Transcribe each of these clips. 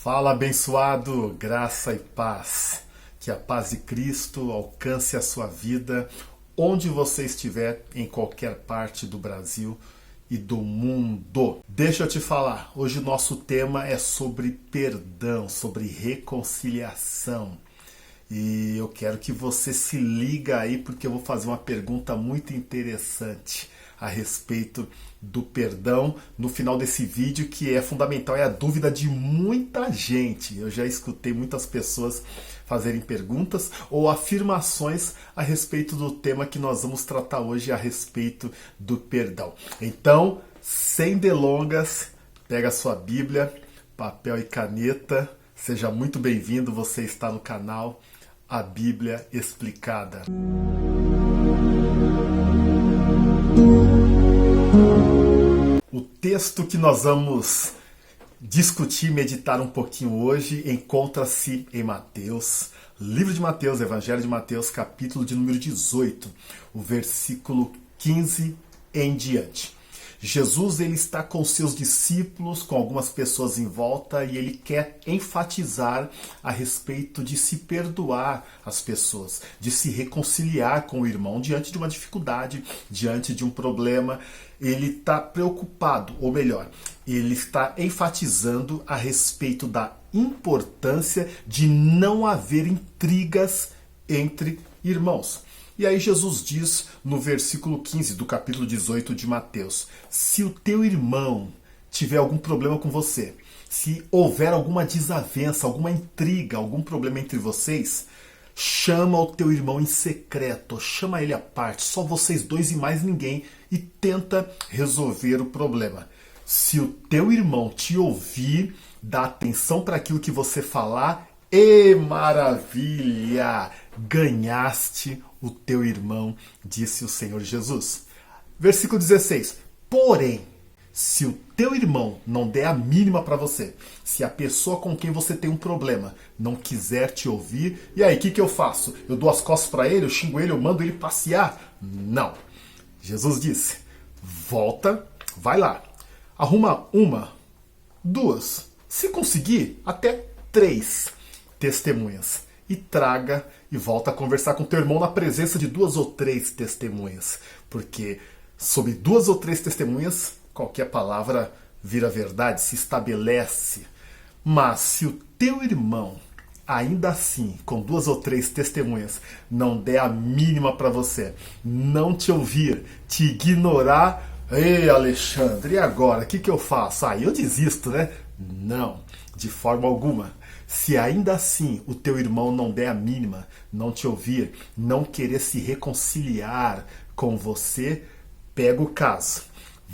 Fala, abençoado, graça e paz. Que a paz de Cristo alcance a sua vida onde você estiver, em qualquer parte do Brasil e do mundo. Deixa eu te falar, hoje o nosso tema é sobre perdão, sobre reconciliação. E eu quero que você se liga aí porque eu vou fazer uma pergunta muito interessante a respeito do perdão no final desse vídeo, que é fundamental, é a dúvida de muita gente. Eu já escutei muitas pessoas fazerem perguntas ou afirmações a respeito do tema que nós vamos tratar hoje a respeito do perdão. Então, sem delongas, pega a sua Bíblia, papel e caneta. Seja muito bem-vindo, você está no canal A Bíblia Explicada. O texto que nós vamos discutir, meditar um pouquinho hoje, encontra-se em Mateus, livro de Mateus, Evangelho de Mateus, capítulo de número 18, o versículo 15 em diante. Jesus ele está com seus discípulos, com algumas pessoas em volta, e ele quer enfatizar a respeito de se perdoar as pessoas, de se reconciliar com o irmão diante de uma dificuldade, diante de um problema. Ele está preocupado, ou melhor, ele está enfatizando a respeito da importância de não haver intrigas entre irmãos. E aí Jesus diz no versículo 15 do capítulo 18 de Mateus: se o teu irmão tiver algum problema com você, se houver alguma desavença, alguma intriga, algum problema entre vocês, chama o teu irmão em secreto, chama ele à parte, só vocês dois e mais ninguém, e tenta resolver o problema. Se o teu irmão te ouvir, dá atenção para aquilo que você falar, e maravilha! Ganhaste o teu irmão, disse o Senhor Jesus. Versículo 16. Porém, se o teu irmão não der a mínima para você, se a pessoa com quem você tem um problema não quiser te ouvir, e aí, o que eu faço? Eu dou as costas para ele, eu xingo ele, eu mando ele passear? Não. Jesus disse, volta, vai lá, arruma uma, duas, se conseguir, até 3 testemunhas, e traga e volta a conversar com teu irmão na presença de 2 ou 3 testemunhas, porque sob 2 ou 3 testemunhas, qualquer palavra vira verdade, se estabelece. Mas se o teu irmão, ainda assim, com 2 ou 3 testemunhas, não der a mínima para você, não te ouvir, te ignorar, ei Alexandre, e agora? O que eu faço? Eu desisto, né? Não, de forma alguma. Se ainda assim o teu irmão não der a mínima, não te ouvir, não querer se reconciliar com você, pega o caso,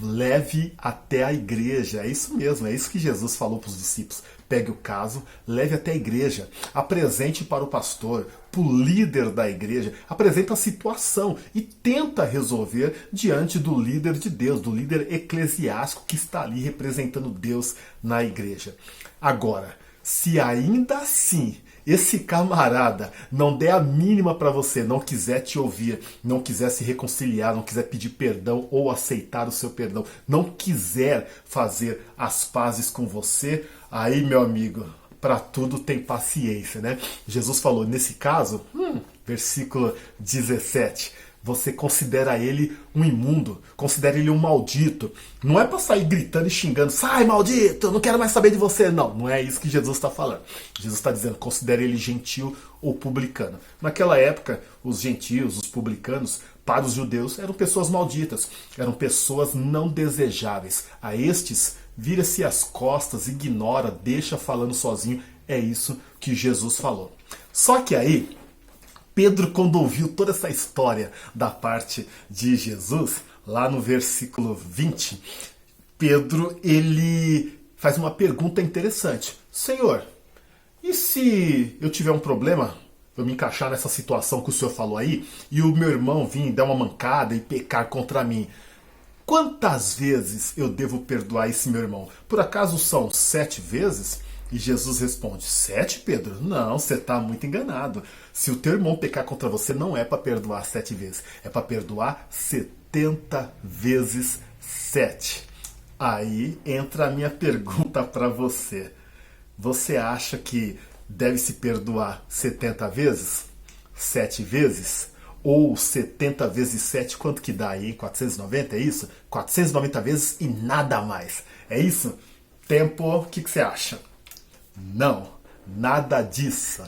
leve até a igreja. É isso mesmo, é isso que Jesus falou para os discípulos. Pegue o caso, leve até a igreja, apresente para o pastor, para o líder da igreja, apresenta a situação e tenta resolver diante do líder de Deus, do líder eclesiástico que está ali representando Deus na igreja. Agora, se ainda assim esse camarada não der a mínima para você, não quiser te ouvir, não quiser se reconciliar, não quiser pedir perdão ou aceitar o seu perdão, não quiser fazer as pazes com você, aí, meu amigo, para tudo tem paciência, né? Jesus falou, nesse caso, versículo 17, você considera ele um imundo, considera ele um maldito. Não é para sair gritando e xingando, sai maldito, eu não quero mais saber de você. Não, não é isso que Jesus está falando. Jesus está dizendo, considera ele gentil ou publicano. Naquela época, os gentios, os publicanos, para os judeus, eram pessoas malditas, eram pessoas não desejáveis. A estes, vira-se as costas, ignora, deixa falando sozinho. É isso que Jesus falou. Só que aí, Pedro, quando ouviu toda essa história da parte de Jesus, lá no versículo 20, Pedro, ele faz uma pergunta interessante. Senhor, e se eu tiver um problema, eu me encaixar nessa situação que o senhor falou aí, e o meu irmão vir dar uma mancada e pecar contra mim, quantas vezes eu devo perdoar esse meu irmão? Por acaso são 7 vezes? E Jesus responde, 7, Pedro? Não, você está muito enganado. Se o teu irmão pecar contra você, não é para perdoar 7 vezes. É para perdoar 70 vezes 7. Aí entra a minha pergunta para você. Você acha que deve se perdoar 70 vezes? 7 vezes? Ou 70 vezes 7, quanto que dá aí? 490, é isso? 490 vezes e nada mais. É isso? Tempo, o que você acha? Não, nada disso.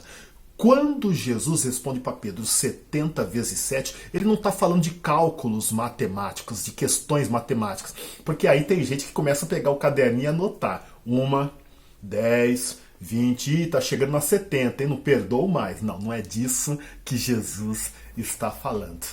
Quando Jesus responde para Pedro 70 vezes 7, ele não está falando de cálculos matemáticos, de questões matemáticas. Porque aí tem gente que começa a pegar o caderninho e anotar. 1, 10, 20, e está chegando na 70, e não perdoa mais. Não, não é disso que Jesus está falando.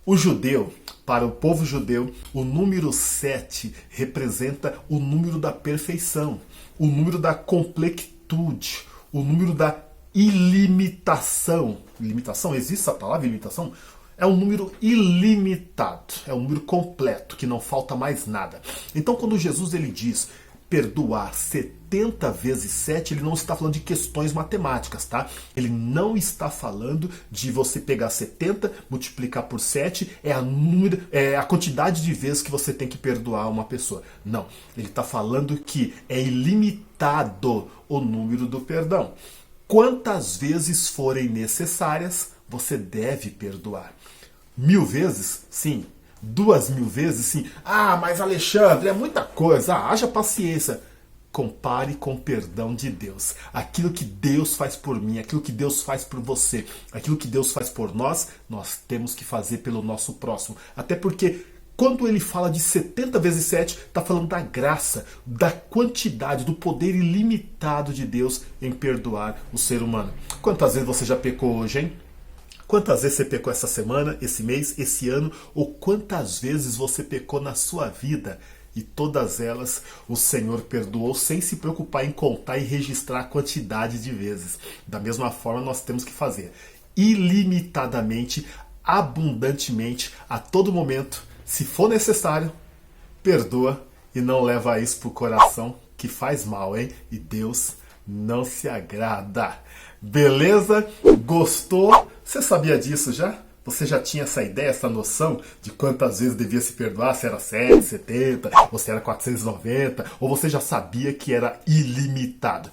O judeu, para o povo judeu, o número 7 representa o número da perfeição, o número da completude, o número da ilimitação. Limitação? Existe essa palavra, ilimitação? É um número ilimitado, é um número completo, que não falta mais nada. Então, quando Jesus ele diz perdoar 70 vezes 7, ele não está falando de questões matemáticas, tá? Ele não está falando de você pegar 70, multiplicar por 7, é a quantidade de vezes que você tem que perdoar uma pessoa. Não, ele está falando que é ilimitado o número do perdão. Quantas vezes forem necessárias, você deve perdoar. 1000 vezes? Sim. 2000 vezes? Sim. Ah, mas Alexandre, é muita coisa. Haja paciência. Compare com o perdão de Deus. Aquilo que Deus faz por mim, aquilo que Deus faz por você, aquilo que Deus faz por nós, nós temos que fazer pelo nosso próximo. Até porque quando ele fala de 70 vezes 7, está falando da graça, da quantidade, do poder ilimitado de Deus em perdoar o ser humano. Quantas vezes você já pecou hoje, hein? Quantas vezes você pecou essa semana, esse mês, esse ano? Ou quantas vezes você pecou na sua vida? E todas elas o Senhor perdoou sem se preocupar em contar e registrar a quantidade de vezes. Da mesma forma nós temos que fazer ilimitadamente, abundantemente, a todo momento. Se for necessário, perdoa e não leva isso pro coração, que faz mal, hein? E Deus não se agrada. Beleza? Gostou? Você sabia disso já? Você já tinha essa ideia, essa noção de quantas vezes devia se perdoar? Se era 7, 70, ou se era 490, ou você já sabia que era ilimitado?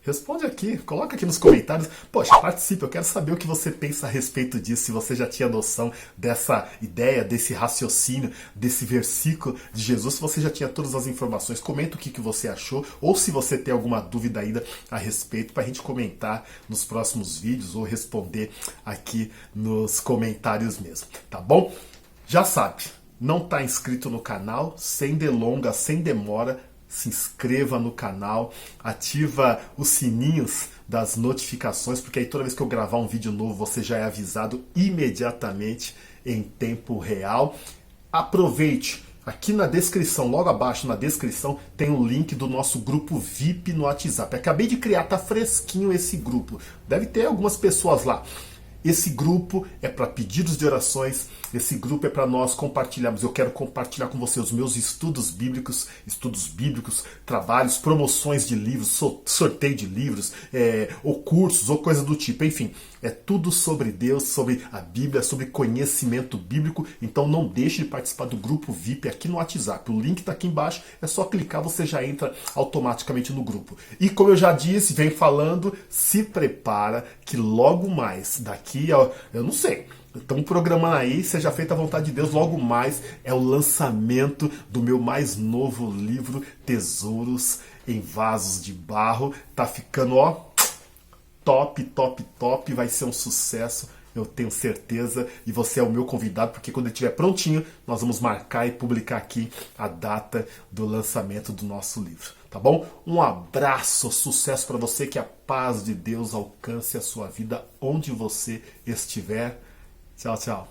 Responde aqui, coloca aqui nos comentários. Poxa, participe, eu quero saber o que você pensa a respeito disso. Se você já tinha noção dessa ideia, desse raciocínio, desse versículo de Jesus, se você já tinha todas as informações, comenta o que você achou, ou se você tem alguma dúvida ainda a respeito, para a gente comentar nos próximos vídeos, ou responder aqui nos comentários mesmo, tá bom? Já sabe, não está inscrito no canal, sem delongas, sem demora, se inscreva no canal, ativa os sininhos das notificações, porque aí toda vez que eu gravar um vídeo novo você já é avisado imediatamente em tempo real. Aproveite, aqui na descrição, logo abaixo na descrição, tem o link do nosso grupo VIP no WhatsApp. Acabei de criar, tá fresquinho esse grupo. Deve ter algumas pessoas lá. Esse grupo é para pedidos de orações, esse grupo é para nós compartilharmos. Eu quero compartilhar com você os meus estudos bíblicos, trabalhos, promoções de livros, sorteio de livros, ou cursos, ou coisa do tipo. Enfim, é tudo sobre Deus, sobre a Bíblia, sobre conhecimento bíblico. Então não deixe de participar do grupo VIP aqui no WhatsApp. O link está aqui embaixo, é só clicar, você já entra automaticamente no grupo. E como eu já disse, vem falando, se prepara que logo mais, daqui, eu não sei, estamos programando aí, seja feita a vontade de Deus, logo mais é o lançamento do meu mais novo livro, Tesouros em Vasos de Barro. Tá ficando, top, top, top, vai ser um sucesso, eu tenho certeza, e você é o meu convidado, porque quando ele estiver prontinho, nós vamos marcar e publicar aqui a data do lançamento do nosso livro, tá bom? Um abraço, sucesso para você, que a paz de Deus alcance a sua vida onde você estiver. Tchau, tchau.